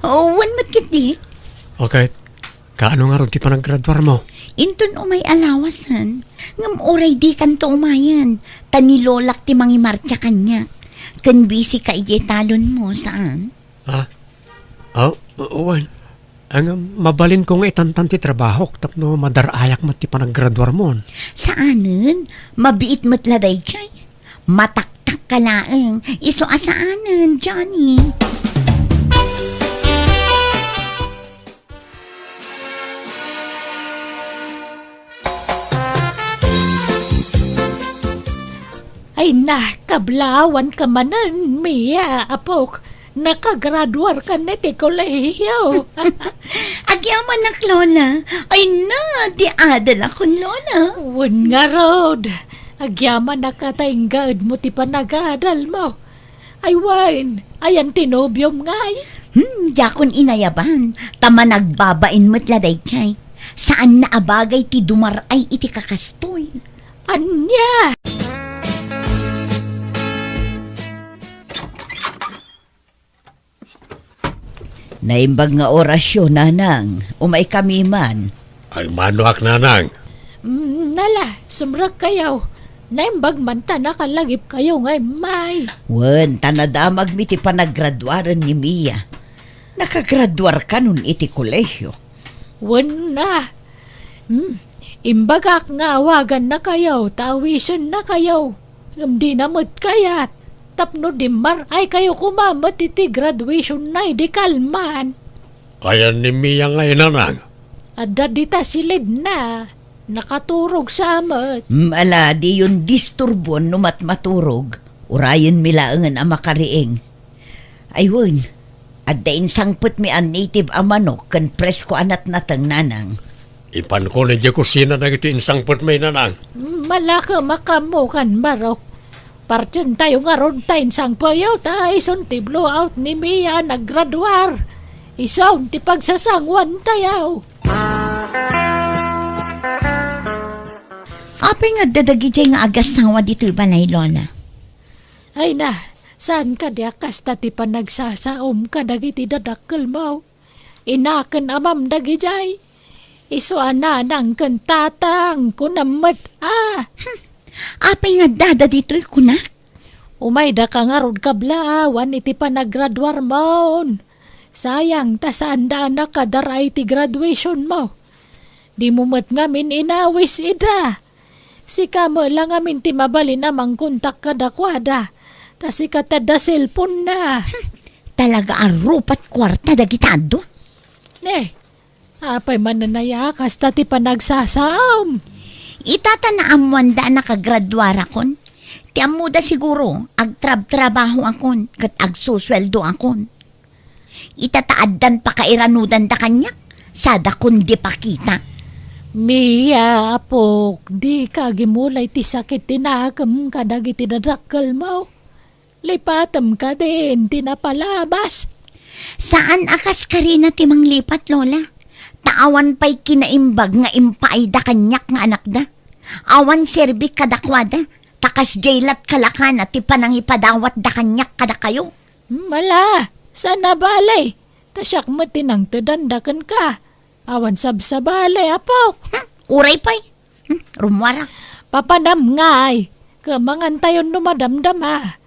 Wan matkiti. Okay. Kaano nga ron ti panaggraduar mo? Inton umay alawasan. Ngam oray di kan to umayan. Tanilolak ti mangimartya kanya. Kan busy ka ije talon mo saan? Well, ang mabalin ko nga itantan ti trabaho tapno madarayak mo ti panaggraduar mo. Saanen? Mabiit matladay chay. Mataktak ka laeng. Iso asaanen, Johnny? Ay kablawan ka manan, Mia, apok. Nakagraduar ka na ti kolehiyo. Agyaman nak, Lola. Ay di adal akong Lola. Wan nga rod. Agyaman na katainggad mo ti panagadal mo. Ay wan, ayan tinobyom ngay. Jakon inayaban. Tama nagbabain matladay chay. Saan na abagay ti dumaray iti kakastoy? Anya? Naimbag nga orasyon, nanang. Umay kami man. Ay manuak nanang. Nala, sumrak kayaw. Naimbag man ta nakalagip kayo ngay may. Wen, tanadamag mi ti panaggraduaran ni Mia. Nakagraduar ka nun iti kolehyo. Wen na. Imbagak nga awagan na kayaw, tawisan na kayaw. Hindi namot kayat. Tapno dimar ay kayo kumamat iti graduation na di kalman. Ayan ni Mia ngayon nanang. Adda dita silid na. Nakaturog sa amat. Ala, di yun disturbon numat maturog. Urayan milaangan ang makariing. Ayun, adda insangput mi ang native amanok kan presko anat natang nanang. Ipan ko na di kusina na ito insangput may nanang. Malaka makamukan marok. Partyan tayo nga ron tayo sang payaw tayo son ti blowout ni Mia naggraduar. Isaw ti pagsasangwan tayo. Apay nga dadagi jay nga agasawa dito'y balay, Lola. Ay na, saan ka di akas ti panagsasaom ka dagiti dadakkel mo? Inaken amam dagi jay. Isuan na nang kantatang kunamat Apay nga dada dito'y kunak. Umayda ka nga rod kablawan iti panaggraduar mo. Sayang, tasaan daan na kadaray ti graduation mo. Di mo mat ngamin inawis ida. Sika mo lang ngamin ti mabalin namang kontak kadakwada. Tas sika tada cellphone na. Talaga arupat kwarta dagitado. Apay mananaya kasta ti panagsasaam. Itatanaamwan da nakagraduara kon. Ti amuda siguro, agtrab-trabaho akon, kat agsusweldo akon. Itataaddan pa kairanudan da kanyak, sada kun di pakita. Mia, apok, di ka gimulay ti sakit tinakam ka dagiti dadakkel mo. Lipatam ka din, tinapalabas. Saan akas ka rin na timang lipat, Lola? Taawan pa'y kinaimbag nga impaay da kanyak nga anak da. Awan serbi kadakwada, takas jaylat kalakan at ipanang ipadawat da kanyak kada kayo. Mala, sana balay. Tasyak mo tinang tadandakan ka. Awan sabsabalay, apok. Uray pa'y. Rumwara. Papanam ngay. Kamangantayon numadamdam ha.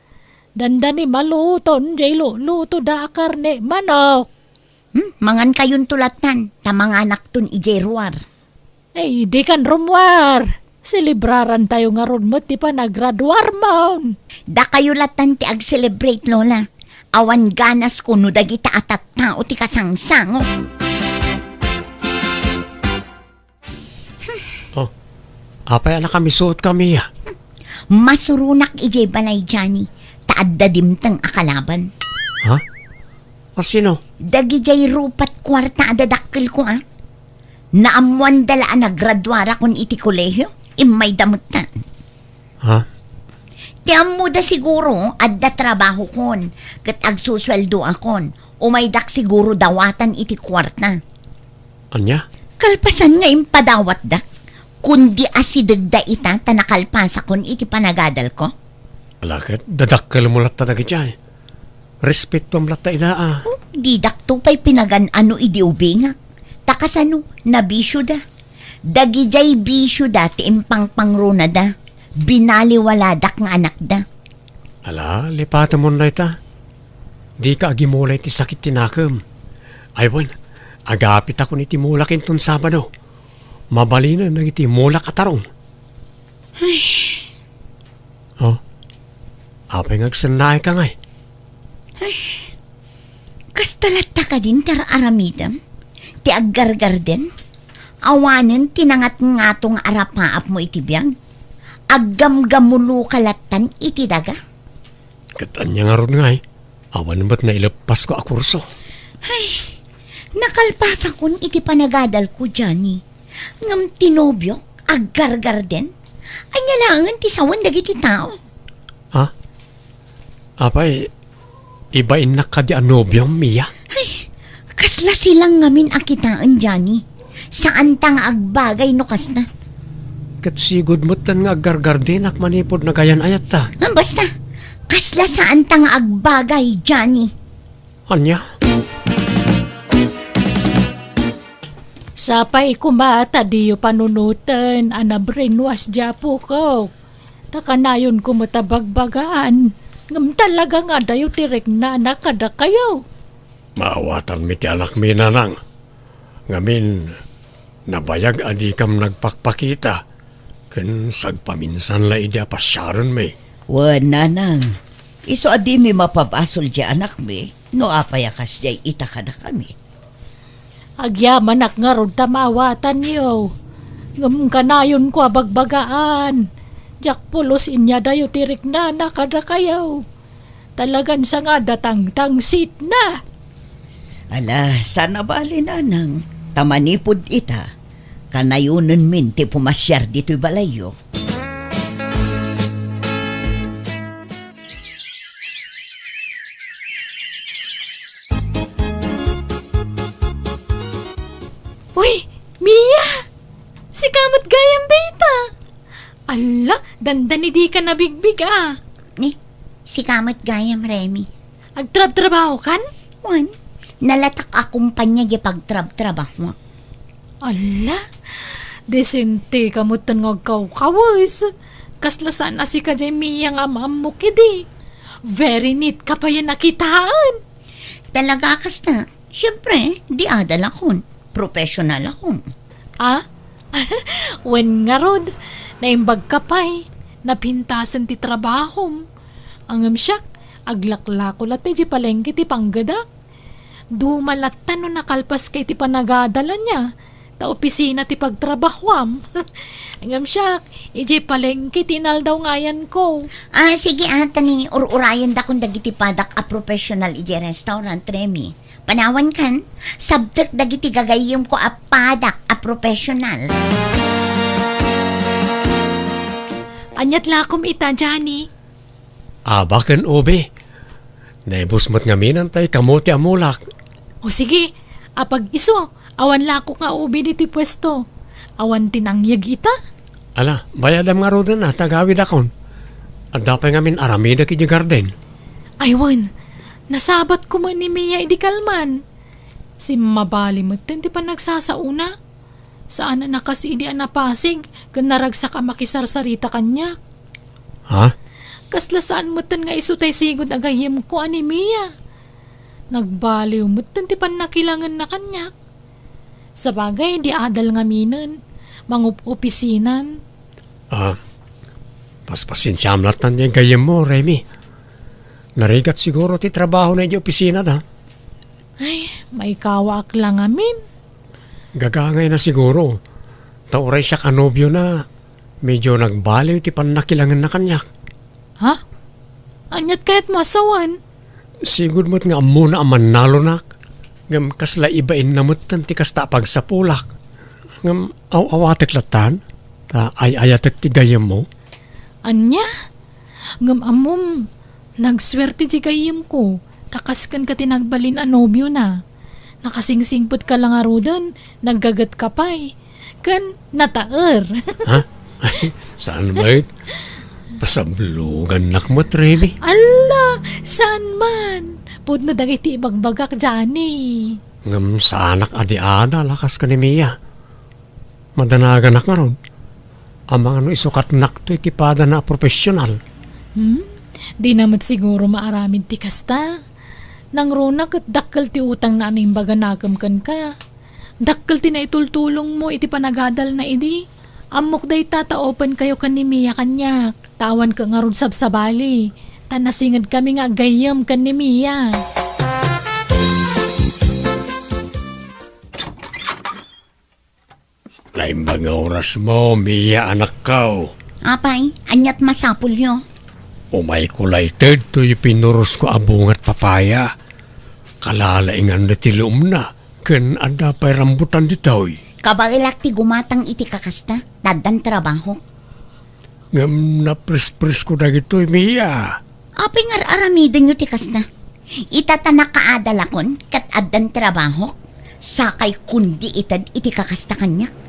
Dandani maluton, jay luto da karne manok. Mangan kayon tulatan, tamang anak tun ijeruar. Ay, di kan rumwar. Silibraran tayo nga ron mo ti pa nagraduar mo. Da kayo latan ti ag-celebrate, Lola. Awan ganas ko no dagita atat tao ti kasangsango. Apay na kami suot kami Masurunak ije balay, Johnny. Taadda dimtang akalaban. Ha? Sino? Dagi jay rupat kwarta adadakkel ko Naamuan dalaan naggraduara kon iti kolehyo. Imay damutan. Ha? Tiyam mo da siguro adda trabaho kon. Kat agsusweldo akon. Umaydak siguro dawatan iti kwarta. Anya? Kalpasan nga impadawat dak. Kundi asidagda ita tanakalpasa kon iti panagadal ko. Alakit, dadakkel mo latta dagi dyan. Respeto ang latta ina Di dakto pa'y pinagan-ano idi ubingak. Takasano, nabisyo da. Dagijay bisyo da, ti impang-pangruna da. Binaliwaladak nga anak da. Ala, lipatan mo na ita. Di ka agimulay ti sakit tinakam. Aywan, agapit ako ni timulak inton Sabado. Mabalinan na iti mulak atarong. Oh, apay ngagsanay ka ngay. Kastalat ta ka din tar aramidam. Ti aggargar din. Awanen tinangat nga tong arapaap mo iti biyag. Aggamgamulo kalatan iti daga. Katanya nga ron ngay. Awan ba't nailapas ko a kurso? Nakalpasa kon iti panagadal ko, Johnny. Ngam tinobyok, aggargar din. Anya langan ti sawan dagiti tao. Ha? Apay, ibain na ka di anobyong Mia? Kasla silang ngamin akitaan, Johnny. Saan tang agbagay no kas na? Kat sigod mo't nga aggargar din ak manipod na gayan ayat ta. Basta, kasla saan tang agbagay, Johnny. Anya? Sapay kumata diyo panunutan, ana brainwash japo ko. Takanayon ko matabagbagaan. Ngam talaga nga dayo tirek na nakada kayo. Maawatan mi ti alak mi nanang. Ngamin, nabayag adi kam nagpakpakita. Ken sagpaminsan la idi apasyaron mi. Nanang. Iso adi mi mapabasol di anak mi. No apayakas di itakada kami. Agyaman ak nga rod tamawatan niyo. Ngam kanayon ko abagbagaan. Jak pulos inya dayo tirik na nakada kayo. Talagan sa nga datang sit na. Ala, sana bali nanang. Tamanipod ita. Kanayunan min ti pumasyar dito'y balayo. Uy, Mia! Si kamat gayam data. Ala, dandan di ka nabigbig ah. Si kamat gayam, Remy. Agtrab-trabaho kan? Juan, nalatak akumpanya di pagtrab-trabaho. Ala, desente kamutan nga kaw-kawas. Kaslasan asi ka dyan Mia nga mamuk idi. Very neat ka pa yan nakitaan. Talaga kas na. Siyempre, di adal akon. Professional akon. Ah? Wen nga rod, naimbag ka pa'y, napintasan ti trabahom. Angam siyak, aglaklako lati di palengke ti panggadak. Dumalatan no nakalpas kay ti panagadalan niya, ta opisina ti pagtrabahwam. Angam siyak, iji palengke tinal daw ngayan ko. Sige ata ni urayan da kung dagiti padak a professional iji restaurant, Remy. Panawan kan, sabtek dagiti gagayim ko a padak a professional. Anyat lakom ita, Johnny. Abakan obe. Naibus mo't ngaminan tay kamote amulak. O sige, apag iso, awan lako nga ubi diti pwesto. Awan tinangyag ita. Ala, bayadam nga rodan na tagawid akon. At dapat ngamin aramida ki di garden. Aywan, nasabat ko man ni Mia idi kalman. Si mabali magtenti pa nagsasauna. Saan na nakasi idi anapasig, kan naragsa ka makisarsarita kanya. Ha? Kaslasaan mutan nga isutay sigod agayim ko ani Mia. Nagbaliw mutan ti pan nakilangan na kanya. Sa bagay di adal nga minan, mangupopisinan. Paspasinsyam latan yung gayem mo, Remy. Narigat siguro ti trabaho na yung opisina da. Ay, may kawak lang amin. Gagangay na siguro. Tauray siya kanobyo na medyo nagbaliw ti pan nakilangan na kanyak. Ha? Anyat kahit masawan? Sigud mo't nga muna aman nalonak. Ngam kasla ibain namutan ti kasta pagsapulak. Ngam awatek latan. Ay-ayatek ti gayam mo. Anya? Ngam amom, nagswerte ti gayam ko. Takaskan ka tinagbalin a nobyo na. Nakasingsingpot ka lang arudan, naggagat ka pa'y. Kan nataer. Ha? Ay, saan ba it? Pasablugan nakmat, Remy. Ala, saan man? Pud na dagiti bagbagak Johnny. Ngam sa anak adi-ada lakas ka ni Mia. Madanagan nga ron. Ang mga isukat nakto iti pada na profesional. Di naman siguro maaramin ti kasta. Nang runak at dakkel ti utang na aning baga nakam ka. Dakkel ti na itultulong mo iti panagadal na idi. Amok day tataopen kayo kan ni Mia kanyak. Tawan ka nga ron sabsabali. Tanasingad kami nga gayam kan ni Mia. Laimbang oras mo, Mia anak kao. Apay, anyat masapul yo. Umay kulay ted to yung pinuros ko abong at papaya. Kalalaingan na tilum na. Ken ada pa'y rambutan ditoy. Kabailak ti gumatang iti kakasta, dadan trabaho. Ngam na pres-pres ko na gito'y, Mia. Apay nga aramidin nyo ti kasta. Itata nakaadal akon, kat adan trabaho. Sakay kundi itad iti kakasta kanyak.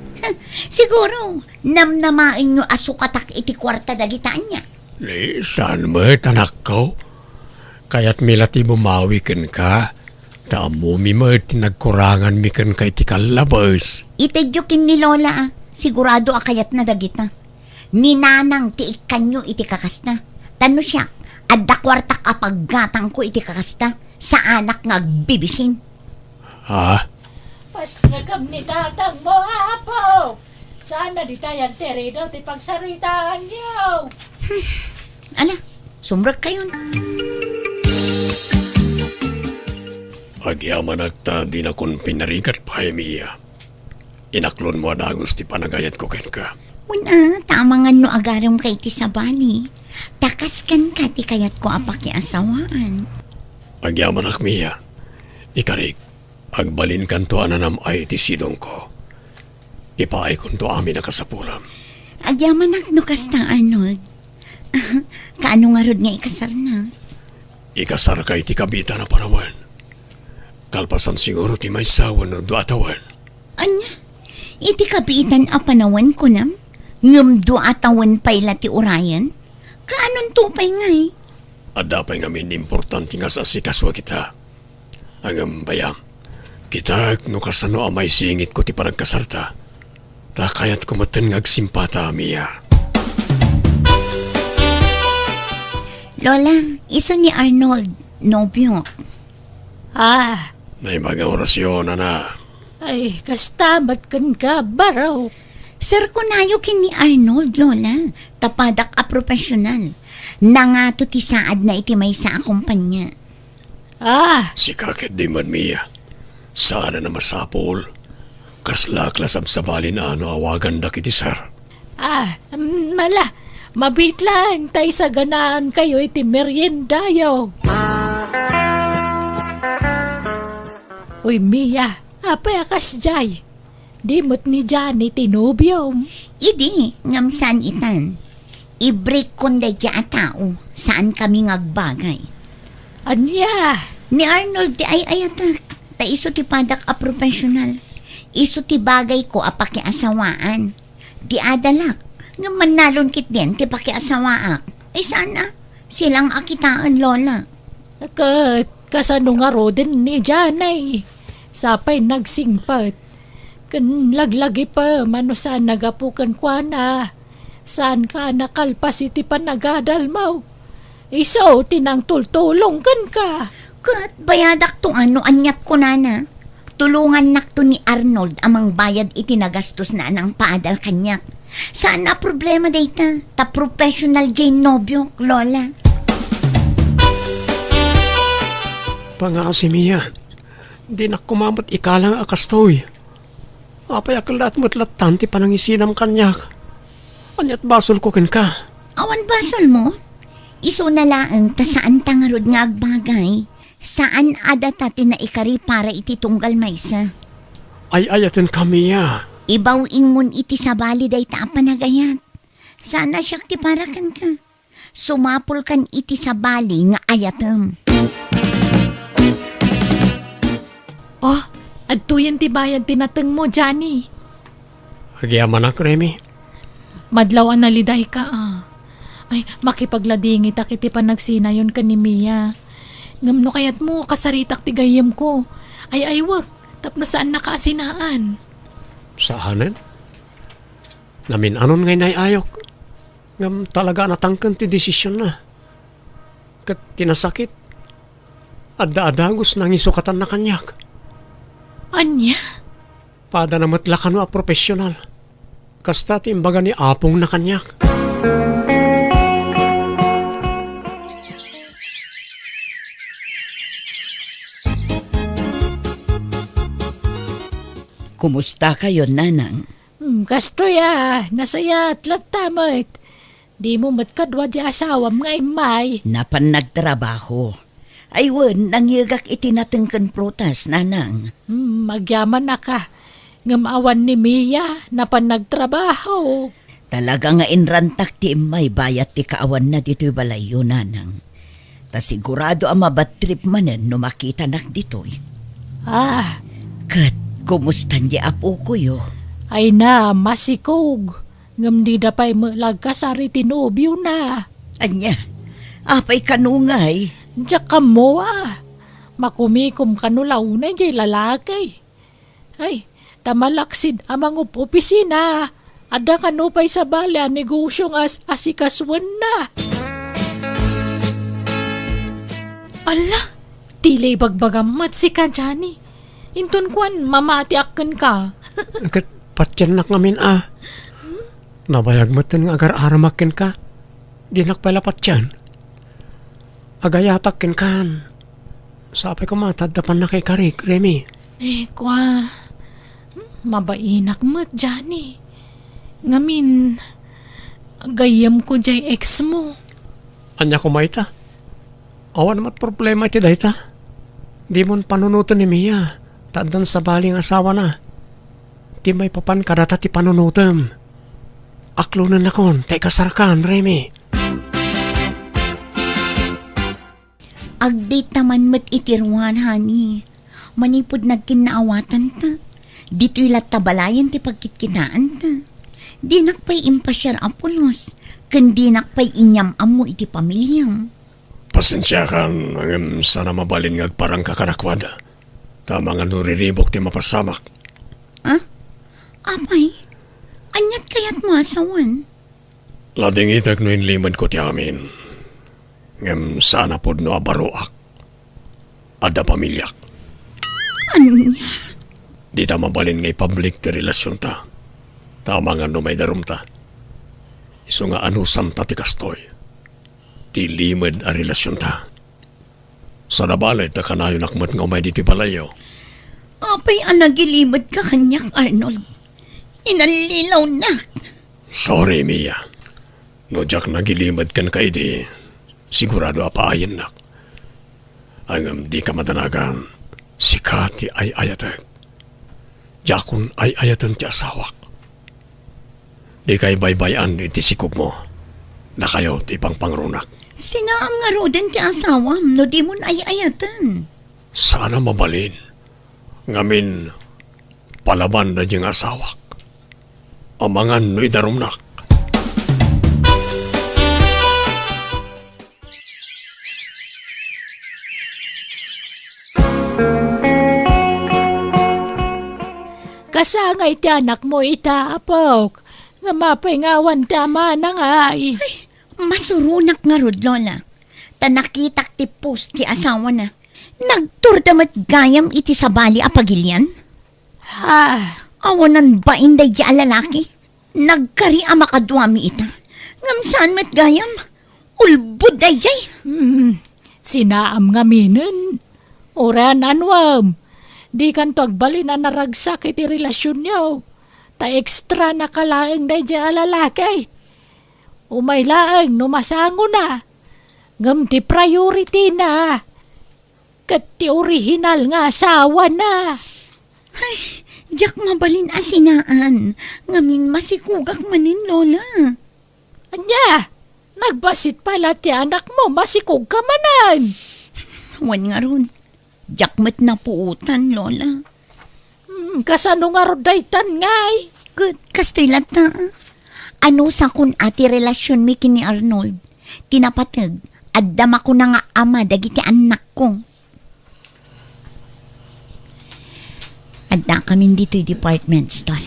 Siguro, namnamain nyo asukatak iti kwarta dagitaan niya. Saan mo anak ko? Kaya't milati bumawi ken ka. Tamo mi mo tinagkurangan mi ken kay ti kalabas. Itedyokin ni Lola sigurado akayat na dagita. Ninanang ti ikanyo iti kakasta. Tano siya, adda kwartak apaggatang ko iti kakasta sa anak nga bibisin. Ha? Pas nagam ni tatang mo, apo. Sana di tayo tere daw ti pagsaritaan niyo. Ala, sumrag kayon. Agyaman agta di na kun pinarigat pa, Mia. Inaklon mo na gusti panagayat ko ken ka. Una, tamangan no agaram kay ti sabali. Takas kan ka ti kayat ko apaki asawaan. Agyaman ak, Mia. Ikarig, agbalin kan to ananam ay ti sidong ko. Ipaay kun to amin na kasapulam. Agyaman ak no kasta Arnold. Kaano nga rod nga ikasar na? Ikasar kay ti kabita na parawan. Kalpasan siguro ti may sawan no duatawan. Anya, iti kapitan a panawan ko nam? Ngumdo atawan pay ti urayan? Kaanon tupay nga eh? Adapay ngamin importante nga sa sikaswa kita. Ang bayam, kita no kasano amay singit ko ti paragkasarta. Ta kayat kumaten nga agsimpata, Mia. Lola, isa ni Arnold, nobyo. May mga orasyon na. Ay, kastamat kan ka, baraw. Sir ko nayo kin ni Arnold, Lola. Tapadak a profesional. Nangato ti saad na iti may sa akumpanya. Si kakit di man, Mia. Sana na masapol. Kaslaklas ab sa bali na ano awagan da kiti sir. Mala, mabit lang tay sa ganaan kayo iti merienda yo. Uy, Mia, apay akas jay. Di mo't ni Johnny tinubyom. Idi, ngamsan itan. I-break kunday dya a tao. Saan kami ngagbagay? Anya? Ni Arnold ti ay ayatak. Ta iso ti padak a profesional. Iso ti bagay ko a pakiasawaan. Di adalak. Nga manalon kit din ti pakiasawaak. Ay sana, silang akitaan, Lola. Kasano nga ro din ni Johnny. Sapay nagsingpat. Kan laglagi pa manusan nagapukan kwa na. Saan ka nakalpas iti panagadal mo? Iso tinang tultulong kan ka. Kat bayadak to ano anyat ko na. Tulungan nakto ni Arnold amang bayad iti nagastos na anang paadal kanyak. Saan na problema dayta? Ta professional Jane Nobyo, Lola. Pangasi, Mia. Di na kumamot ikalang akastoy. Apay akalat mo't latanti panangisinam kanyak. Anyat basol ko ken ka. Awan basol mo? Iso na laang ta saan tangarod nga agbagay. Saan adata na ikari para iti tunggal maysa? Ay ayaten kami ya. Ibawing mun iti sabali day ta panagayat. Sana siyak ti para kan ka. Sumapol kan iti sabali nga ayatem. Oh, adtuyan ti bayan tinateng mo, Johnny. Agyaman ak, Remy. Madlawan na liday ka Ay, makipagladingi ta kiti panagsinayon ka ni Mia. Ngam no kayat mo, kasaritak ti gayam ko. Ay wag, tapno saan nakaasinaan. Saanan? Namin anon ngay ayok. Ngam talaga natangkan ti desisyon na. Kat kinasakit. Adda-adagos nang isukatan na kanyak. Anya? Pada na matlakan a profesional. Kasta ti imbaga ni apong na kanyak. Kumusta kayo, Nanang? Kastoy nasaya at latamit. Di mo matkadwa di asawam nga imay. Napan nagtrabaho. Aywan, nangyagak itinatengkan protas, Nanang. Magyaman na ka. Ngamawan ni Mia, napan nagtrabaho. Talaga nga inrantak ti may bayat ti kaawan na dito'y balayo, Nanang. Ta sigurado ang mabatrip manen no makita nak dito'y. Kat, kumustan di apo ko yo? Ay na, masikog. Ngam di da pa'y malagkasari tinobyo na. Anya, apay kanungay. Diyak ka mo Makumikom kanulaw na di lalaki. Ay, tamalaksid amang opisina. Ada kanupay sa balya negosyong asikaswan na. Ala, tilay bagbagamat si Kanjani. Intun kwan, mamatiakan ka. Kat patyan nak ngamin Nabayag mo nga agar aramakin ka. Di nakpalapat yan. Agayatak kan. Sapay ko matadapan na kay Karik, Remy. Mabainak mo, Johnny. Ngamin, gayam ko jay ex mo. Anya ko maita. Awan mat problema iti dayta. Di mon panunutan ni Mia. Tadan sa baling asawa na. Di may papan kadata ti panunutan. Aklo na nakon, tay kasarakan, Remy. Agdate naman mat itirwan, honey. Manipod nagkinaawatan ta. Dito'y latabalayan ti pagkitkitaan ta. Di nakpay impasyar apulos. Kandi nakpay inyam amo iti pamilyam. Pasensya kan, sana mabalin nga parang kakanakwada. Tama nga nuriribok ti mapasamak. Apay, anyat kayat mo asawan? Lading itag no inlimad ko ti amin. Ngem sana pod no abaroak. Ada pamilyak. Anya? Di ta mabalin ngay public ti relasyon ta. Tama nga no may darum ta. Iso nga anusam ta ti kastoy. Ti limad a relasyon ta. Sa nabalay ta kanayo nakmat nga umay di ti balayo. Apay anagilimad ka kanyak, Arnold. Inalilaw na. Sorry, Mia. No jak nagilimad kan kay di. Sigurado apaayan nak. Ang di ka madanagan. Si Kati ay ayatag. Jakon ay ayatan ti asawak. Di kay baybayan iti sikog mo. Na kayo ti pangpangrunak. Sinaam nga roden ti asawam no di mon ay ayatan. Sana mabalin. Ngamin palaban na diyang asawak. Amangan no idarumnak. Kasangay ti anak mo itapok. Nga mapay ngawan tama na nga ay. Masurunak nga rod, Lola. Ta nakitak ti post ti asawa na. Nagturdamat gayam iti sabali apagilyan. Awanan ba inday di alalaki? Nagkari amakadwami ita. Ngam saan mat gayam? Ulbud day jay. Sinaam nga minin. Oran anwam. Di kan to agbali na naragsak iti relasyon niyo. Ta ekstra na kalaeng day di alalaki. Umay laeng numasango na. Ngam ti priority na. Kat ti original nga asawa na. Ay, jak mabalin asinaan. Ngamin masikugak manin, Lola. Anya, nagbasit pala ti anak mo, masikog ka manan. Wan nga ron. Jak mat na puutan, Lola. Kasano nga rodaytan ngay? Kastoy lata. Ano sa kun ati relasyon mi kini Arnold? Tinapatag, Addam ako na nga ama dagiti anak ko. Adda kami dito department store.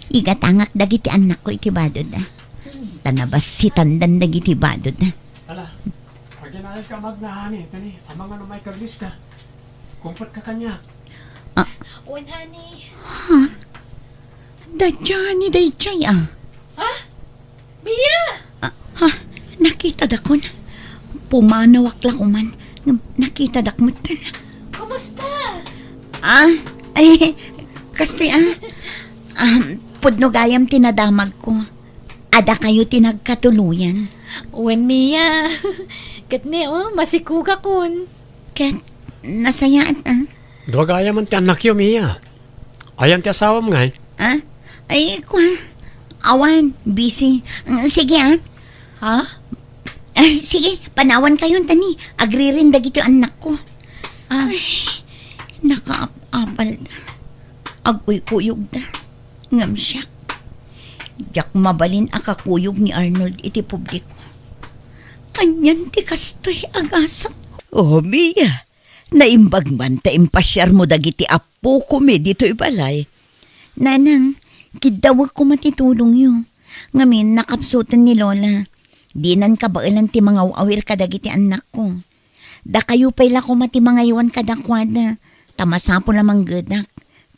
Igatangak dagiti anak ko iti badod na. Tanabas si tandan dagiti badod na. Ala, pag ginayag ka magnahani, tani, amang ano may kaglis ka. Kumpot ka kanya. Wen, honey. Dadyani dayjay ah. Ha? Mia! Ha? Nakita dakon. Pumanawak lang man. Nakita dakmot. Kumusta? Ay, kasi pudno gayam tinadamag ko. Ada kayo tinagkatuluyan. Wen, Mia. Katni, masikuga kun. Kat, nasayaan Duwagaya man ti anak yo, Mia. Ayan ti asawa mo nga Ay, awan, busy. Sige Ha? sige, panawan kayo tani. Agri rin dagito anak ko. Ay, nakaapal na. Agoy-kuyog na. Ngam siya. Diyak mabalin akakuyog ni Arnold iti publiko. Anyan ti kastoy agasak ko. Oh, Mia. Naimbag man ta impasyar mo dagiti apo ko me dito ibalay. Nanang, kidawag ko matitulong yo. Ngamin, nakapsutan ni Lola. Dinan ka ba ilan ti mga awir kadagiti anak ko. Da kayo pala ko mati mga iwan kadakwada. Tamasapo lamang gadak.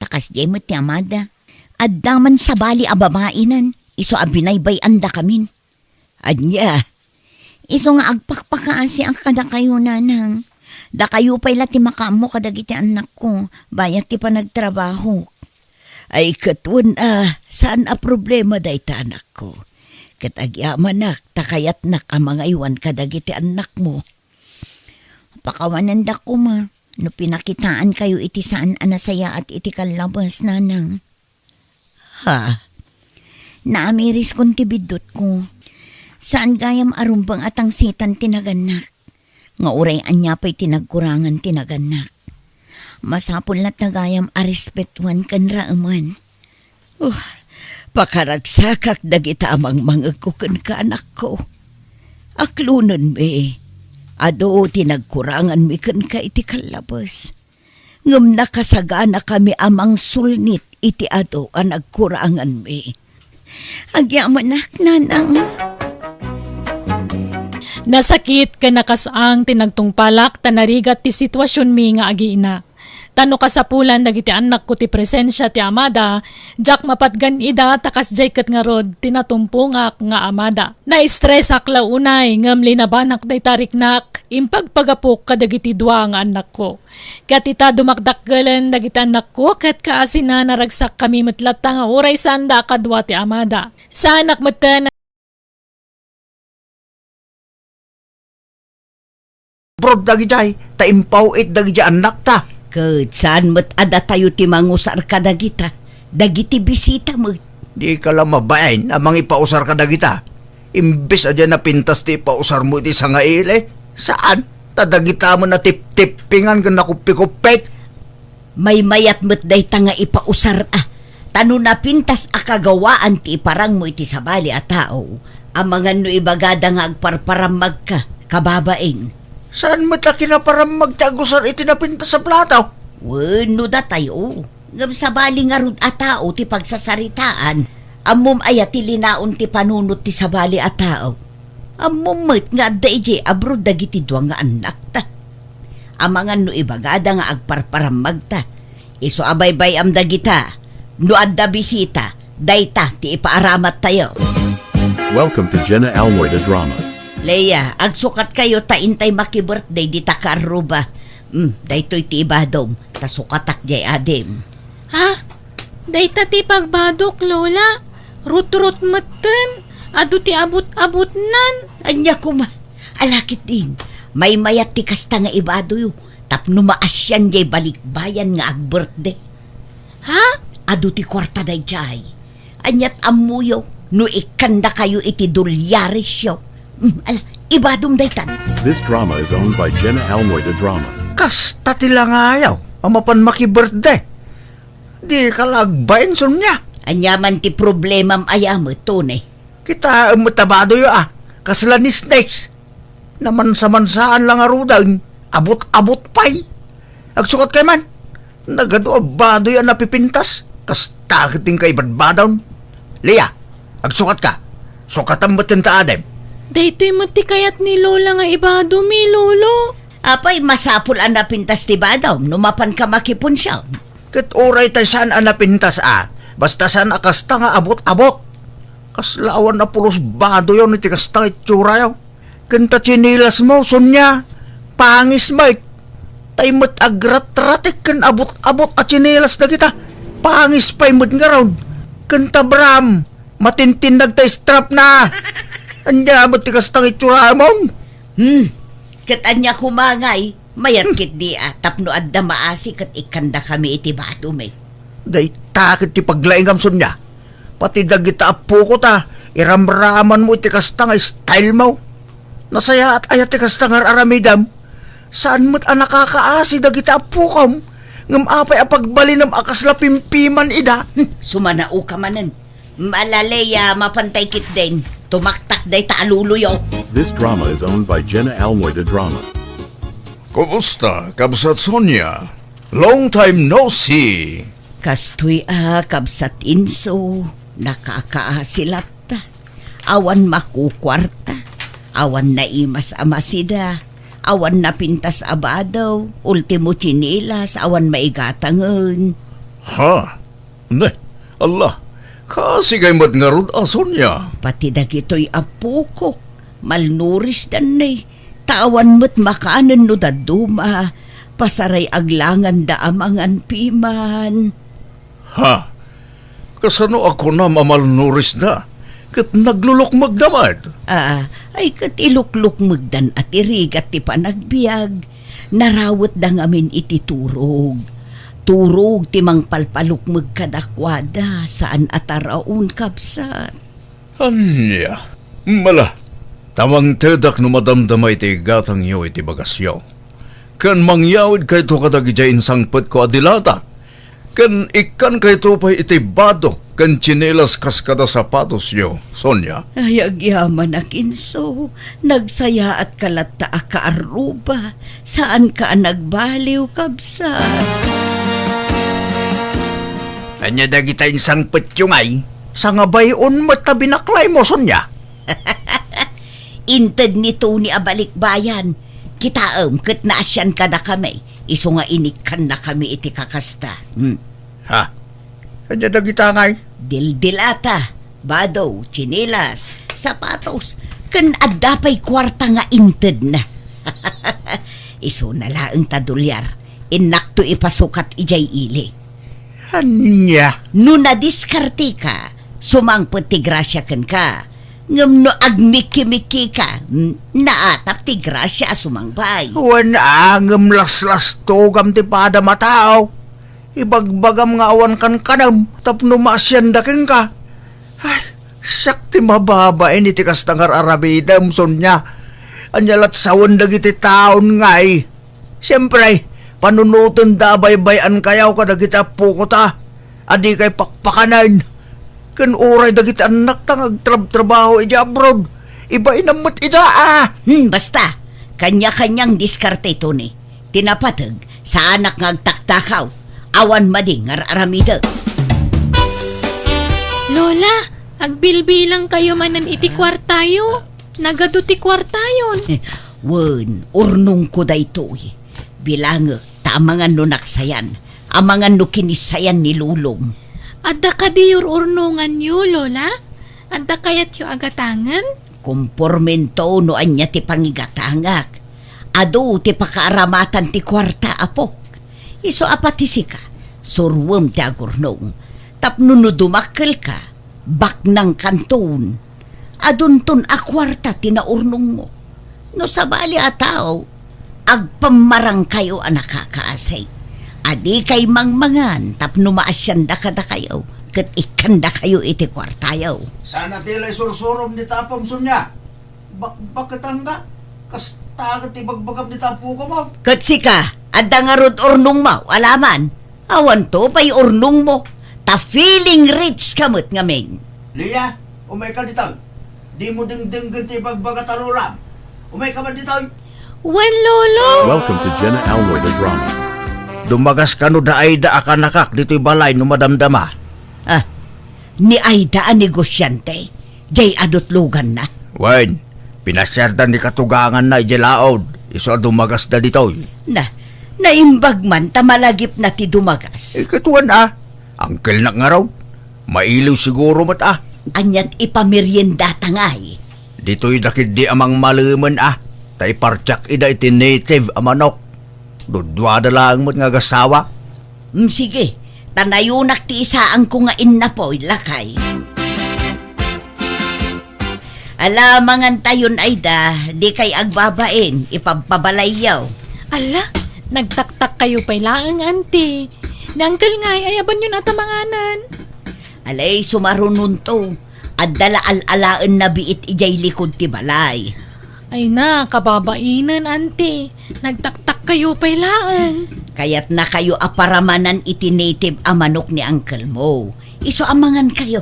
Takas jay mo ti amada. Addaman sa bali ababainan. Iso abinaybay anda kamin. Anya, Iso nga agpakpakaasi ang kada kayo nanang. Da kayo pala ti makaamo kadagiti anak ko. Bayat ti pa nagtrabaho. ay katun saan a problema day ta anak ko. Katagyaman nak, takayat nak ang mga iwan kadagiti anak mo. Pakawanan da ko ma. No pinakitaan kayo iti saan anasaya at iti kalabas nanang. Ha? Naamiris kong tibidot ko. Saan gayam arumbang atang sitan tinaganak. Nga uray anya pa'y tinagkurangan tinaganak. Masapon lat na gayam arespetuan kan raaman. Pakaragsakak dagita amang mga kukan ka anak ko. Aklunan me. Ado tinagkurangan mi kan ka iti kalabas. Ngam nakasagana kami amang sulnit iti ado ang nagkurangan mi. Agyamanak nanang. Nasakit ka nakasang tinagtungpalak tanarigat ti sitwasyon mi nga agiina. Tano kasapulan dagiti anak ko ti presensya ti amada, jak mapatgan ida takas jay ket nga rod tinatumpungak nga amada. Na-stress akla unay ngam linabanak day tariknak, impagpagapok kadagiti dua nga anak ko. Kat ita dumakdakgalen dagiti anak ko, kat kaasina naragsak kami matlatang nga uray sanda kadwa ti amada. Sa anak matan Brod dagijay, taimpaw it dagijay anak ta. Kat saan mat ada tayo ti mangusar ka dagita. Dagiti bisita mo. Di ka lang mabayan amang ipausar ka dagita. Imbes adya na pintas ti ipausar mo iti sangaile. Saan? Tadagita mo na tip-tippingan ka nakupikupit. May mayat mat day ta nga ipausar Tano na pintas akagawaan ti iparang mo iti sabali a tao. Amangan no ibagada nga agparparamag ka, kababain. Saan mo ta kinaparam magtagusar iti napintas sa plataw? Wano da tayo. Ngam sabali nga rud a tao ti pagsasaritaan. Amom ayat ti linaon ti panunot ti sabali a tao. Amom met nga daiji abroad dagiti dua nga anak ta. Amangan no ibagada nga agparparamag ta. Iso abaybay am dagita. No adda bisita, dayta ti ipaaramat tayo. Welcome to JENA ALMOITE Drama. Leia, agsukat kayo ta intay maki-birthday di ta karuba. Daytoy ti ibadom, ta sukatak jay adem. Ha? Dayta ti pagbadok, Lola. Rut-rut meten. Ado ti abut-abut nan. Anya kuma, alakit din. May mayat ti kasta nga ibado yu. Tapno maasyan jay balikbayan nga ag-birthday. Ha? Ado ti kwarta day jay. Anyat amuyo, no ikanda kayo iti dulyaris siyo. Ala, ibadom daytan. This drama is owned by JENA ALMOITE Drama. Kasta ti lang ayaw. Amapan maki-birthday. Di ka lagbayan son niya. Anyaman ti problemam ayam tunay. Kita matabado yu kasla ni snakes. Naman sa mansaan lang arudan, abot-abot pa'y. Agsukat kay man, nagado abado yan napipintas, kas takiting kay badbadawn. Lia, agsukat ka, sukatan mo tinta adem. Daytoy mati kayat ni Lola nga ibado mi, Lolo. Apay masapul ang napintas ti badaw, numapan ka makipon siya. Kat oray tayo saan ang napintas basta saan akasta nga abot-abot. Kaslaawan na pulos bado yun, iti kasta itsura yaw. Kanta chinilas mo, Sonya, pangis Mike. Tay mat agrat-ratik kan abot-abot at chinilas na kita. Pangis pa'y mat nga raw. Kanta Bram, matintindag tay strap na. Anya ba't ti kasta itsura mo? Kat anya kumangay, mayat kit di tapno adda maasi kat ikanda kami iti bado may. Day takit ti paglaingam Sonya. Pati dagita apo ko ta, iramraman mo iti kasta nga style mo. Nasaya at ayat ti kasta nga aramidam. Saan mo't nakakaasi dagita apo kom? Ngam apay apagbali ng akasla pimpiman ida. Sumanao ka manan. Malaleya mapantay kit din. Tumaktak day taaluluyo. This drama is owned by JENA ALMOITE Drama. Kumusta, Kabsat Sonya? Long time no see. Kastoy kabsat inso. Nakakaasilat ta. Awan makukwarta. Awan na imas amasida. Awan na pintas abadaw. Ultimo chinilas. Awan maigatangan. Ha? Ne, Allah. Kasi kay mat nga rod Sonya. Pati dagito'y apukok. Malnuris dan nay. Tawan mo't makaanan no daduma. Pasaray aglangan da amangan piman. Ha? Kasano ako na mamalnuris na? Kat naglulok magdamad. Ay kat ilukluk magdan at irigat ti panagbiag. Narawat da ngamin iti turog. Turog ti mang palpaluk magkadakwada saan ataraon kabsat. Anya? Mala. Tamang tedak no madamdamay ti gatang iyo iti bagasyo. Kan mangyawid kay to kadagidyain sangpet ko adilata. Kan ikan kay to pa iti bado. Kan chinelas kaskada sapatos yo, Sonya. Ay agyaman akinso. Nagsaya at kalata akaaruba. Saan ka nagbaliw kabsat? Anya dagita yung sangpet yung ay. Sa nga bayon matabinaklay mo, Sonya. Inted nito ni abalikbayan. Kitaam kat naasyan ka na kami. Iso nga inikan na kami iti kakasta. Ha? Anya dagita ngay? Dildilata, badaw, chinilas, sapatos, kan adapay kwarta nga inted na. Iso na laang tadulyar, inakto ipasukat ijay ili. Anya? No nadiskarte ka, sumangpot ti grasya kan ka. Ngam no agmiki-miki ka, naatap ti grasya sumangbay. Wana ngam laslas togam ti pada matao. Ibagbagam nga awan kan kanam, tapno maasyandakin ka. Ay, sakti mababain iti kastangar arabidam, Sonya. Anyalat sawan dagiti taon ngay. Siyempre, panunutan dabay-bayan kayaw ka dagiti apo ko ta. Adi kay pakpakanan. Kan oray dagiti anak tang agtrab-trabaho iti abroad. Iba inamot ida Basta, kanya-kanyang diskarte ito ni. Tinapatag sa anak nga agtaktakaw. Awan mading aramida. Lola, agbilbilang kayo manan iti kwartayo. Nagado ti kwartayon. Wen, urnong ko da ito eh. Bilang ta amangan no naksayan. Amangan no kinisayan ni Lulong. Adda ka di urnungan yu, Lola? Adda kayat yu agatangan? Kompormento no anya ti pangigatangak. Ado ti pakaaramatan ti kwarta apok. Iso apatisi ka, surwem ti agurnong. Tapno no dumakkel ka, bak ng kanton. Adunton akwarta tinaurnong mo. No sabali ataw, agpamarang kayo anak kakaasay. Adi kay mangmangan, tapno maasyanda ka da kayo. Kat ikanda kayo iti kwartayaw. Sana tila'y sursurom ni tapam, Sonya. Bakit ang ka? Kastagat ibagbagam ni tapo ko mo. Kat sika, adda nga rod urnong mo, alaman. Awan to pa'y urnong mo. Ta feeling rich kamot ngamin. Lia, umay ka dito. Di mo dingding ganti bagbaga tarulam. Umay ka man dito. Wen, Lolo! Welcome to JENA ALMOITE Drama. Dumagas ka no da Aida akan nakak dito'y balay no madamdama. Ah, ni Aida ang negosyante. Jay adot lugan na. Wen, pinasyardan ni katugangan na ijelaod. Iso dumagas da dito'y. Naimbag man tamalagip na ti dumagas. Katuan Angkel na nga raw. Mailiw siguro mat Anyat ipamerienda tangay. Dito'y dakid di amang maluman Tay partyak ida iti native amanok. Dudwada lang mo't nga gasawa. Sige, tanayunak ti isaan ko nga innapoy lakay. Alamangan tayon Aida, di kay agbabain, ipagpabalayaw. Ala, nagtaktak kayo pa ilaang, auntie. Nangkel ngay, ayaban yun atamanganan. Alay, sumarunun to. At dala al-alaan na biit ijay likod ti balay. Ay na, kababainan, auntie. Nagtaktak kayo pa ilaan. Kaya't na kayo aparamanan iti native amanok ni uncle mo. Iso amangan kayo.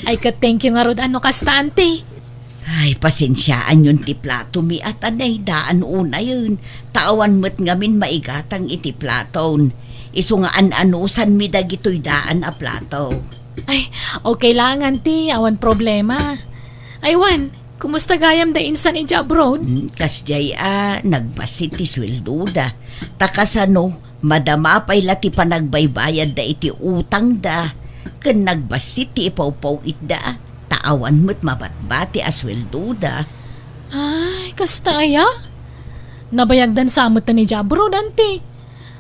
Ay ka-thank you nga rod ano kasta, auntie. Ay, pasensyaan yun ti plato mi at anay daan una yun. Tawan mo't ngamin maigatang iti platon. Iso nga an-anusan mi dagito'y daan a plato. Ay, okay lang, auntie. Awan problema. Ay, Wan, kumusta gayam da insan ija abroad? Kasjay nagbasit ti sweldo da. Takasano, madama pa'y lati pa nagbaybayad da iti utang da. Kan nagbasit ti ipaw-paw itda. Taawan mo't mabatbati a sweldo da. Ay, kasta aya? Nabayagdan samot na ni abroad, auntie.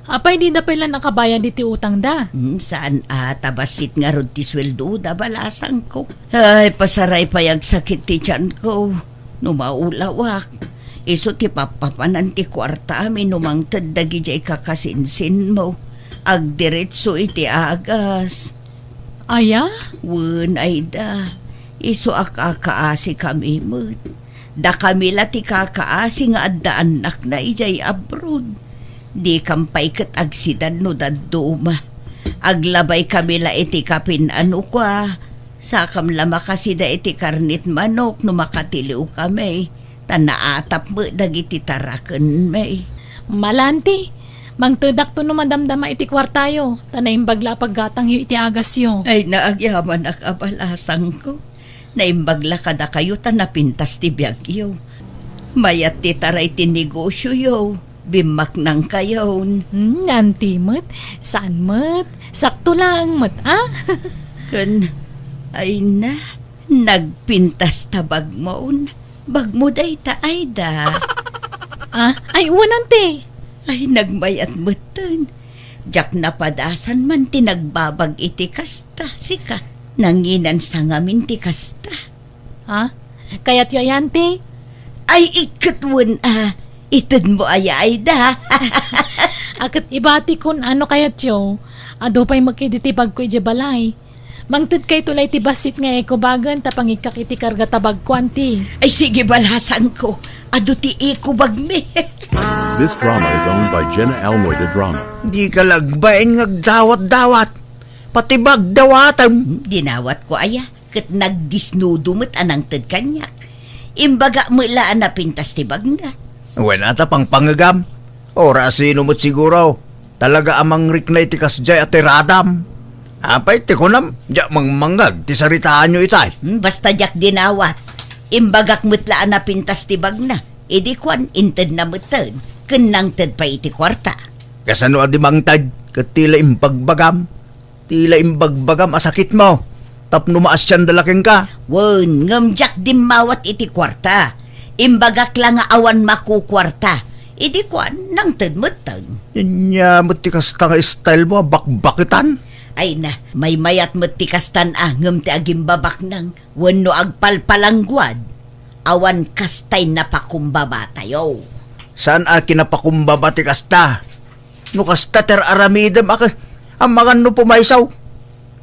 Apay di na pala nakabayad iti utang da. Saan tabasit nga rod ti sweldo da balasang ko. Ay, pasaray payag sakit ti tiyan ko. Numaulawak. Iso ti papapanan ti kwarta mi numangtad dagi jay kakasinsin mo. Agdiretso iti agas. Aya? Wen Aida. Iso akakaasi kami mo. Da kami ti kakaasi nga addaan nak na ijay abroad. Di kampay kat agsidan no daduma. Aglabay kami la iti kapin ano kwa. Sakam lama kasi da iti karnit manok no makatiliw kami. Tanaatap mo dagiti taraken may. Malanti. Mangtedak to no madamdama iti kwartayo. Tanaimbag la paggatang yu iti agas yo. Ay naagyaman ak abalasang ko. Naimbagla kada kayo tanapintas ti biyagyo. Mayat ti taray ti negosyo yo. Bimak nang kayon. Auntie mat. Saan mat? Sakto lang mat, Kan, ay na, nagpintas ta bagmoon. Bagmo day ta Aida. Ay uwan, auntie. Ay nagmayat mutan. Jak napadasan man ti nagbabag iti kasta. Sika, nanginan sa ngamin ti kasta. Kaya't yu ay, auntie. Ay ikatwan itad mo ay Aida. Akat ibati kun ano kayat yo. Ado pa'y magkiditibag ko balay. Mangtid kay tulay ti basit nga ekobagan tapang ikak iti karga tabag ko, auntie. Ay sige balasan ko. Ado ti ikubag mi. This drama is owned by JENA ALMOITE Drama. Di ka lagbain ngagdawat-dawat. Patibag dawatan. Dinawat ko aya. Kat nagdisnudumot anang tad kanyak. Imbaga mo laan na pintas tibag na. Wala ta pang pangagam. Ora sino mo't siguro. Talaga amang riknay ti kasjay at tiradam. Apay ti kunam. Diyak mangmangag ti saritaan nyo itay. Basta jak dinawat. Imbagak mutlaan na pintas tibag na. Idi kwan inted na mutad. Kenang tad pa iti kwarta. Kasano adimang tad. Kat tila imbagbagam. Tila imbagbagam asakit mo. Tapno maas siyan dalaking ka. Wen, ngamjak dimawat iti kwarta. Imbagak lang nga awan makukwarta. Idi kwan nang tadmutag. Nya matikas ta nga style mo, bakbakitan. Ay na, may mayat matikastan ngam ti agimbabak nang wano agpalpalangguad. Awan kastay na pakumbaba tayo. Saan kinapakumbaba ti kasta? No kasta ter aramidem ang mga no pumaysaw.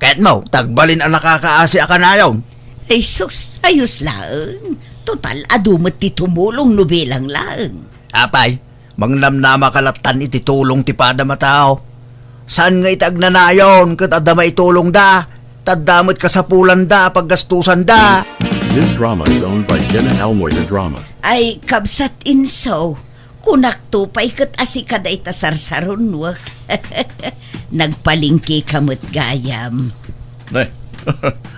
Kahit mo, tagbalin ang nakakaasi akanayon. Ay sus, ayos lang. Total, adumot ti tumulong no bilang lang. Apay, mangnamnama kalatan iti tulong ti pada matao. Saan nga itagnanayon kat adama itulong da? Tadamot kasapulan da, paggastusan da. This drama is owned by JENA ALMOITE Drama. Ay, kabsat inso. Kunakto pa'y kat asikaday tasarsaron wak. Nagpalingki kamot gayam. Nay,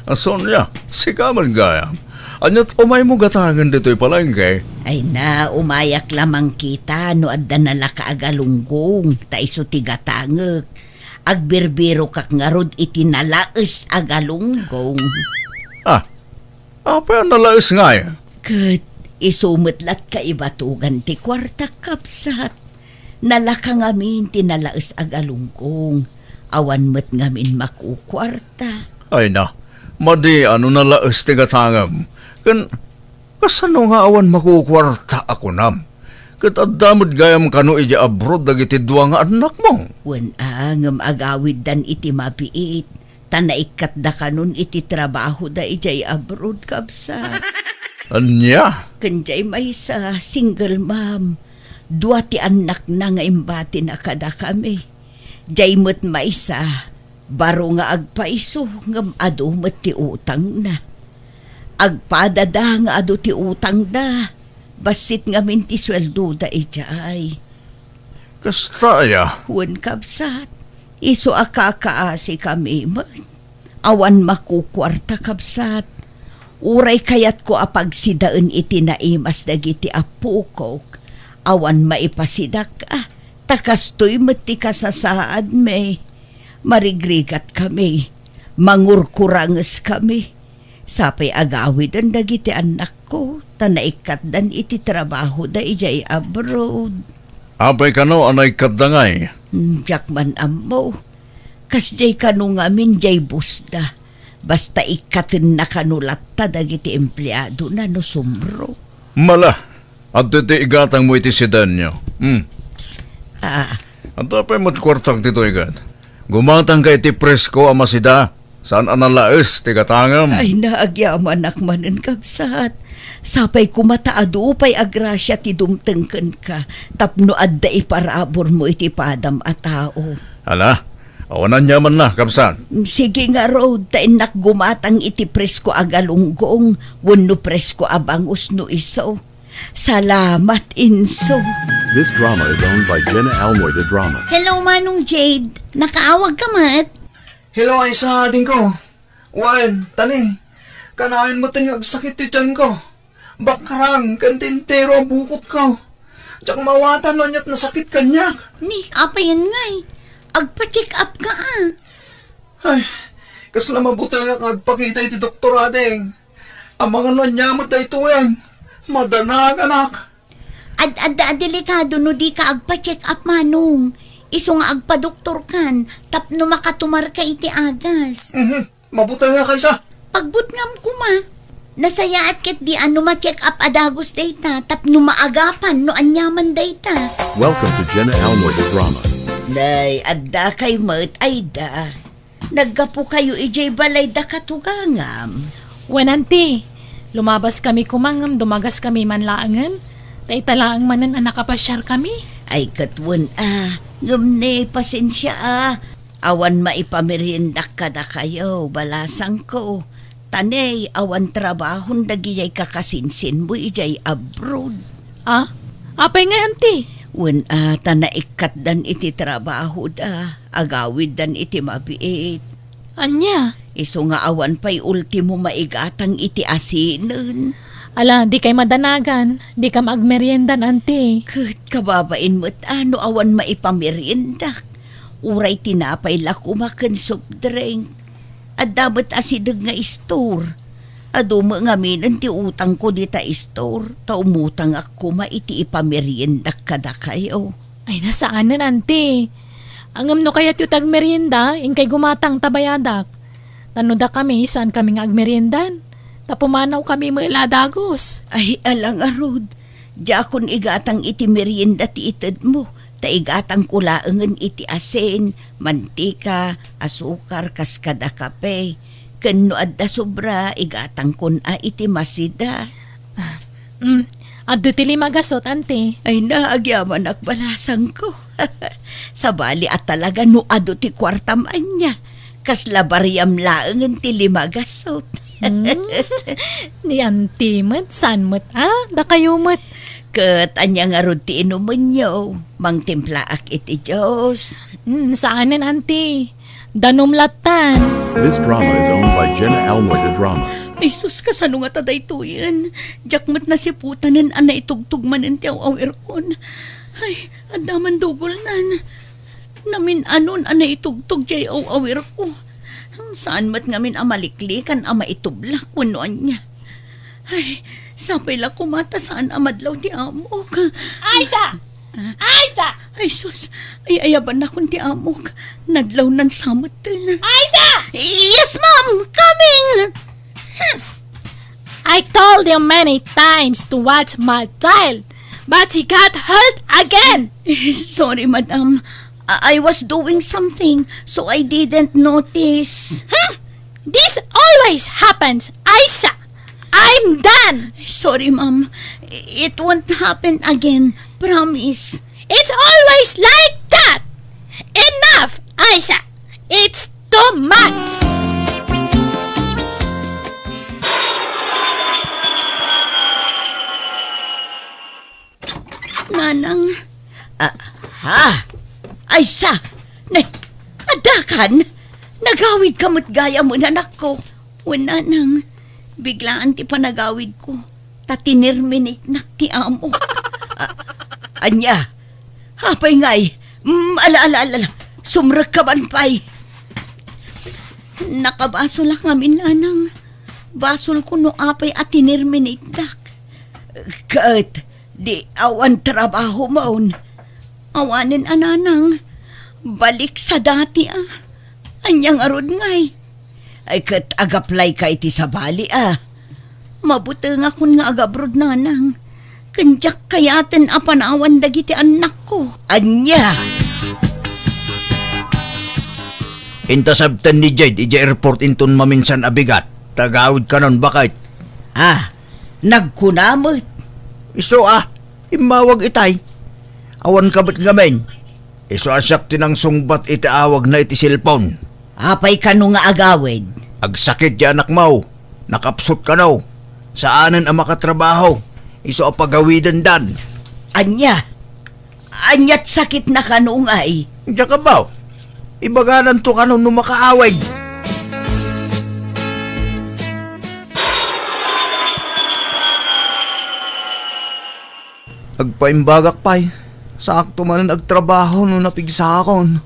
ason niya, si kaman gayam. Anyat umay mo gatangan dito'y palengke. Ay na, umayak lamang kita no adda nala ka agalunggong. Ta iso tigatangek. Agbirbiro kak ngarod itinalaes agalunggong. Apa yung nalais nga yan? Kat isumutlat ka ibatugan ti kwarta kapsat. Nalaka ngamin tinalaes agalunggong. Awan met ngamin makukwarta. Ay na, madi ano nalais tigatangam. Kasano nga awan makukwarta ako nam? Kat adamod gayam kano ija abroad dagiti dua nga anak mo. Wan ngam agawid dan iti mapiit. Tanaikat da kanon iti trabaho da ijay abroad kabsa. Anya? Kanjay may sa single mom. Dua ti anak na nga imbati na kada kami. Jay mo't may sa baro nga agpaiso ngam ado mo't ti utang na. Agpadada nga ado ti utang da. Basit nga minti sweldo da ijay. Kastaya? Wan kabsat. Iso akakaasi kami man. Awan makukwarta kabsat. Uray kayat ko apagsidaan iti naimas dagiti apukok. Awan maipasidak takastoy mati kasasaad me. Marigrigat kami. Mangurkuranges kami. Sapay agawid ang dagiti anak ko. Tanaikat dan iti trabaho da ijay abroad. Apay kano anay kadangay? Jakman ammo. Kas jay kano ngamin jay busda. Basta ikatin na kanulat ta dagiti empleyado na no sumro. Mala, at iti igatang mo iti sedan nyo. At apay mo't kwartang tito igat. Gumatang ka iti presko amasida. Saan analaes tigatangam? Ay naagyaman akmanan kabsat. Sapay kumataado pa'y agrasya ti dumtengken ka. Tapno adda iparabor mo iti padam a tao. Hala, awanan nyaman na, kapsan. Sige nga road, tainak gumatang iti presko agalunggong. Wano presko abangus no iso. Salamat inso. This drama is owned by JENA ALMOITE Drama. Hello, Manong Jade. Nakaawag ka, mat? Hello ay sa ating ko. Wan, tani. Kanain mo tayong agsakit ti tiyan ko. Bakrang, kantintero ang bukot ko. Tsak mawatan lo niya't nasakit kanyak. Ni, apa yan nga eh. Agpa-check up ka Ay, kasla mabuti nga kagpakita iti doktor adeng. Ang mga nanyamot na ito yan. Madanag anak. Ad delikado no di ka agpa-check up, Manong. Iso nga agpa-doktor kan, tapno makatumar ka iti agas. Mabuti nga kaysa. Pagbutngam ko ma. Nasaya at ket di ano ma-check up adagos dayta, tapno maagapan no anyaman dayta. Welcome to JENA ALMOITE Drama. Day, adda kay mat ay da. Naggapo kayo ijay balay da katugangam. Wananti, lumabas kami kumangam, dumagas kami manlaangan. Taitalaang manan ang nakapasyar kami. Ay katwan ngamne pasensya Awan maipamerindak kada kayo, balasang ko. Tanay, awan trabahon dagiyay kakasinsin mo ijay abroad. Apay nga, auntie? Wen tanaikat dan iti trabaho da, agawid dan iti mabiit. Anya? Iso nga awan pa'y ultimo maigatang iti asinan. Ala, di kay madanagan. Di ka magmeriendan, auntie. Kat kababain mo't awan maipamerindak. Uray tinapay la kumakan soft drink. At dapat asidag nga store. Ado mo nga minan ti utang ko di ta store. Ta umutang ako maiti ipameriendak kada kayo. Ay, nasaanan, auntie? Angam no kaya tiyutag merienda, ingkay gumatang tabayadak. Tanoda kami, saan kami nga agmeriendan? Tapumanaw kami mailadagos. Ay, alang arod. Diakon igatang iti merienda ti itad mo. Ta igatang kulaangan iti asin, mantika, asukar, kaskada kape. Kano adda sobra, igatang kun iti masida. Addo ti limagasot, ante. Ay naagyaman akbalasang ko. Sabali at talaga no ado ti kwartam anya. Kasla bariyam laangan ti limagasot. Ni auntie mat, san mat, da kayo mat. Kat anya nga rod ti inuman nyo, mang timplaak iti Diyos. Saanan auntie? Danumlatan. This drama is owned by JENA ALMOITE Drama. Ay sus, kasano nga taday to yan? Jakmat na si putanan ana itugtug man ang tiyaw-awir kon. Ay, adaman dugol nan. Namin anon ana itugtug jay awir ko. Saan mat ngamin amaliklikan ama itublak kunoan niya. Ay, sapay la kumata saan amadlaw ti amok. Aisa! Aisa! Ay sus, ay ayaban na kun ti amok. Nadlaw nan samot na. Aisa! Yes, ma'am! Coming! I told him many times to watch my child, but he got hurt again. Sorry, madam. I was doing something, so I didn't notice. This always happens, Aisa. I'm done. Sorry, ma'am. It won't happen again. Promise. It's always like that. Enough, Aisa. It's too much. Nanang. Aysa. Adakan. Nagawid ka mo't gaya mo, nanak ko. Wala nang. Biglaan ti panagawid ko. Tatinirminate nak ti amo. Anya. Hapay ngay. Ala. Sumrag ka man pay. Nakabaso lang ngamin, nanang. Basol ko no apay at tinirminate dak. Kat, di awan trabaho maun. Awanin ananang. Balik sa dati Anyang arod ngay. Ay kat agaplay ka iti sa bali Mabuti nga kun nga agabrod nanang. Kanjak kayaten apanawan dagiti anak ko. Anya! Intasabtan ni Jade, ija airport intun maminsan abigat. Tagawid ka nun, bakit? Nagkunamot. Iso imawag itay. Awan ka ba't ngamin? Iso asyak tinang sungbat itaawag na iti cellphone. Apay ka nung nga agawid. Agsakit di anak mo. Nakapsot ka no. Saanan ang makatrabaho. Iso apagawidan dan. Anya't sakit na kanungay. Diyan ka ba? Ibaganan to ka nung makaaway. Agpaimbagak pa'y. Sakto man ang agtrabaho nung napigsa akon.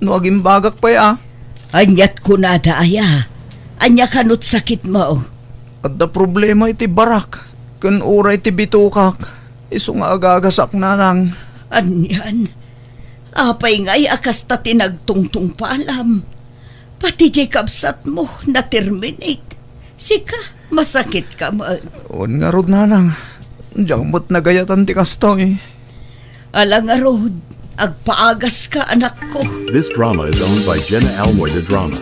No agimbagak pa'y Anyat ko na daaya. Anya kanot sakit mo. At da problema iti barak. Kan oray iti bitukak. Iso nga agagasak na lang. Anyan. Apay nga'y akas ta tinagtungtung palam. Pati Jacobsat mo na-terminate. Sika, masakit ka mo. On nga rod na lang. Diyan mo't nagayatan ti kasto Alang arod, agpaagas ka anak ko. This drama is owned by JENA ALMOITE Drama.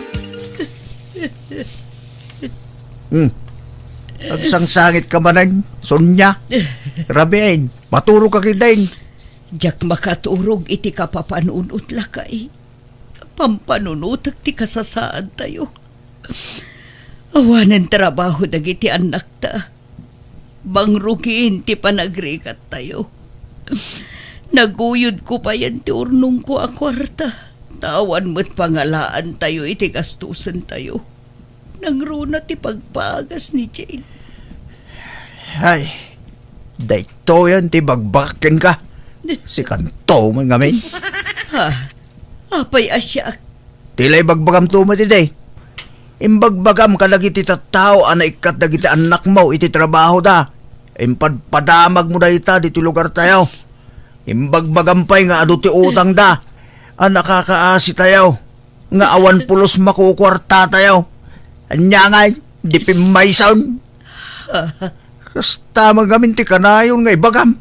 Agsangsangit ka manan, Sonya. Rabiin, maturo ka kidain. Diyak makaturog iti kapapanunot lakay. Pampanunutag ti kasasaan tayo. Awanan trabaho dagiti anak ta. Bangrukin ti panagrikat tayo. Naguyod ko pa yan ti urnong ko akwarta. Tawan mo't pangalaan tayo iti gastusan tayo. Nangruna ti pagpagas ni Jane. Ay, dayto yan ti bagbakin ka. Si kanto man ngamin. Apay asyak. Tilay bagbagam tuma ti day. Imbagbagam ka lagi ti tattao ana ikat dagiti anak mo iti trabaho da. Impadpadamag mo da ita diti lugar tayo. Imbagbagam pa'y nga adu ti utang da. Nakakaasi tayo. Nga awan pulos makukwarta tayo. Anya nga, di pimaysaon. Kasta magamin ti kanayon nga ibagam.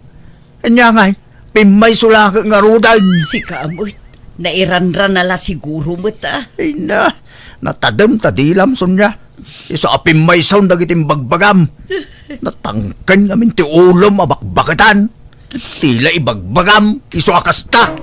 Anya nga, pimay sulak nga rudan. Si kamot, nairanran nala siguro mo ta. Ay na, natadam tadilam Sonya. Iso apimay sound dagiting bagbagam. Natangkan namin ti ulo mabakbakatan. Tila ibagbagam, iso akasta.